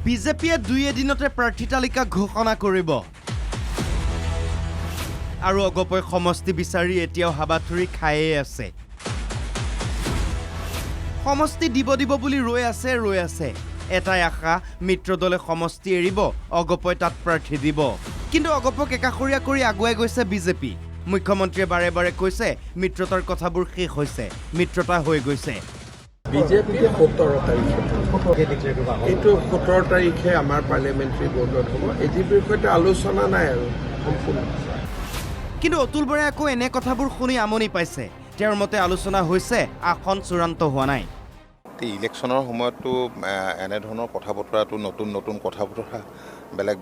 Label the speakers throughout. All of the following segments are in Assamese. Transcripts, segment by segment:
Speaker 1: বিজেপিয়ে 2 এদিনতে প্ৰাৰ্থী তালিকা ঘোষণা কৰিব আৰু অগপই সমষ্টি বিচাৰি এতিয়াও হাবাথুৰি খায়ে আছে সমষ্টি দিব বুলি ৰৈ আছে এটাই আশা মিত্ৰ দলে সমষ্টি এৰিব অগপই তাত প্ৰাৰ্থী দিব কিন্তু অগপক একাখৰীয়া কৰি আগুৱাই গৈছে বিজেপি মুখ্যমন্ত্ৰীয়ে বাৰে বাৰে কৈছে মিত্ৰতাৰ কথাবোৰ শেষ হৈছে মিত্ৰতা হৈ গৈছে
Speaker 2: বিজেপি 17 তাৰিখে এইটো 17 তাৰিখে আমাৰ পাৰ্লিয়ামেণ্টাৰী বৰ্ডত হ'ব এটি বিষয়তে আলোচনা নাই আৰু সম্পূৰ্ণ
Speaker 1: কিন্তু অতুল বৰাই আকৌ এনে কথাবোৰ শুনি আমনি পাইছে তেওঁৰ মতে আলোচনা হৈছে আসন চূড়ান্ত হোৱা নাই
Speaker 3: ইলেকশ্যনৰ সময়তো এনে ধৰণৰ কথা বতৰাটো নতুন কথা বতৰা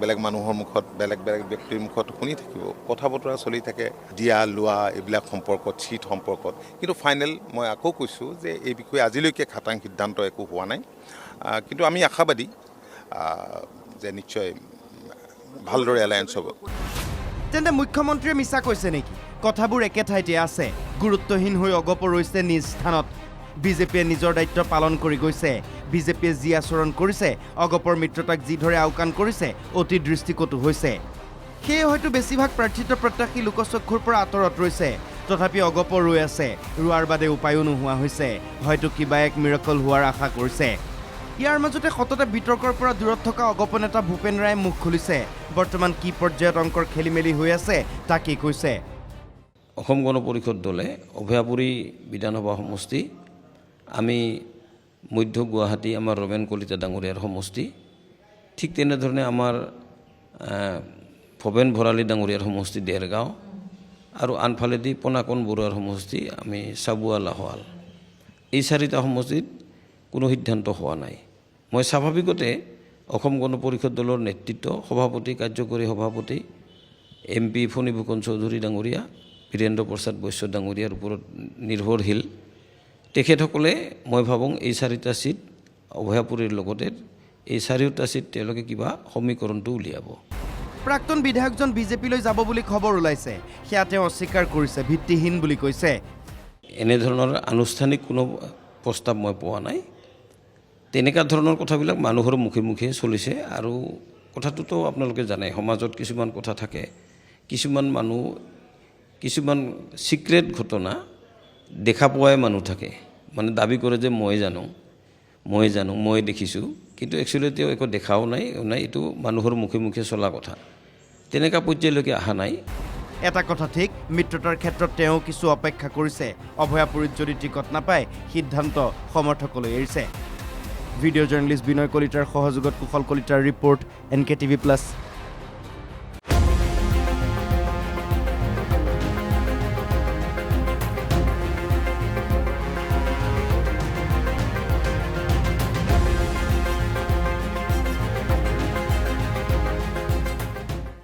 Speaker 3: বেলেগ মানুহৰ মুখত বেলেগ ব্যক্তিৰ মুখত শুনি থাকিব কথা বতৰা চলি থাকে দিয়া লোৱা এইবিলাক সম্পৰ্কত চিট সম্পৰ্কত কিন্তু ফাইনেল মই আকৌ কৈছোঁ যে এই বিষয়ে আজিলৈকে খাটাং সিদ্ধান্ত একো হোৱা নাই কিন্তু আমি আশাবাদী যে নিশ্চয় ভালদৰে এলায়েন্স হ'ব
Speaker 1: তেন্তে মুখ্যমন্ত্ৰীয়ে মিছা কৈছে নেকি কথাবোৰ একে ঠাইতে আছে গুৰুত্বহীন হৈ অগপ ৰৈছে নিজ স্থানত বিজেপিয়ে নিজৰ দায়িত্ব পালন কৰি গৈছে বিজেপিয়ে যি আচৰণ কৰিছে অগপৰ মিত্ৰতাক যিদৰে আওকাণ কৰিছে অতি দৃষ্টিকটু হৈছে সেয়ে হয়তো বেছিভাগ প্ৰাৰ্থিত্ব প্ৰত্যাশী লোকচক্ষুৰ পৰা আঁতৰত ৰৈছে তথাপি অগপ ৰৈ আছে ৰোৱাৰ বাদে উপায়ো নোহোৱা হৈছে হয়তো কিবা এক মিৰাকল হোৱাৰ আশা কৰিছে ইয়াৰ মাজতে সততে বিতৰ্কৰ পৰা দূৰত থকা অগপ নেতা ভূপেন ৰায়ে মুখ খুলিছে বৰ্তমান কি পৰ্যায়ত অংকৰ খেলিমেলি হৈ আছে তাকেই কৈছে
Speaker 4: অসম গণ পৰিষদ দলে অভয়াপুৰী বিধানসভা সমষ্টি আমি মধ্য গুৱাহাটী আমাৰ ৰমেন কলিতা ডাঙৰীয়াৰ সমষ্টি ঠিক তেনেধৰণে আমাৰ ভৱেন ভৰালী ডাঙৰীয়াৰ সমষ্টি দেৰগাঁও আৰু আনফালেদি পোনাকণ বৰুৱাৰ সমষ্টি আমি চাবুৱা লাহোৱাল এই চাৰিটা সমষ্টিত কোনো সিদ্ধান্ত হোৱা নাই মই স্বাভাৱিকতে অসম গণ পৰিষদ দলৰ নেতৃত্ব সভাপতি কাৰ্যকৰী সভাপতি MP ফণীভূষণ চৌধুৰী ডাঙৰীয়া বীৰেন্দ্ৰ প্ৰসাদ বৈশ্য ডাঙৰীয়াৰ ওপৰত নিৰ্ভৰশীল তেখেতসকলে মই ভাবোঁ এই চাৰিটা চিট অভয়াপুৰীৰ লগতে এই চাৰিওটা চিট তেওঁলোকে কিবা সমীকৰণটো উলিয়াব
Speaker 1: প্ৰাক্তন বিধায়কজন বিজেপিলৈ যাব বুলি খবৰ ওলাইছে সেয়া তেওঁ অস্বীকাৰ কৰিছে ভিত্তিহীন বুলি কৈছে
Speaker 4: এনেধৰণৰ আনুষ্ঠানিক কোনো প্ৰস্তাৱ মই পোৱা নাই তেনেকুৱা ধৰণৰ কথাবিলাক মানুহৰ মুখে চলিছে আৰু কথাটোতো আপোনালোকে জানে সমাজত কিছুমান কথা থাকে কিছুমান মানুহ কিছুমান সিক্ৰেট ঘটনা দেখা পোৱাই মানুহ থাকে মানে দাবী কৰে যে মই জানো মই দেখিছোঁ কিন্তু একচুৱেলি তেওঁ একো দেখাও নাই এইটো মানুহৰ মুখে চলা কথা তেনেকুৱা পৰ্যায়লৈকে অহা নাই
Speaker 1: এটা কথা ঠিক মিত্ৰতাৰ ক্ষেত্ৰত তেওঁ কিছু অপেক্ষা কৰিছে অভয়াপুৰীত যদি টিকট নাপায় সিদ্ধান্ত সমৰ্থকলৈ এৰিছে ভিডিঅ' জাৰ্নেলিষ্ট বিনয় কলিতাৰ সহযোগত কুশল কলিতাৰ ৰিপৰ্ট NKTV+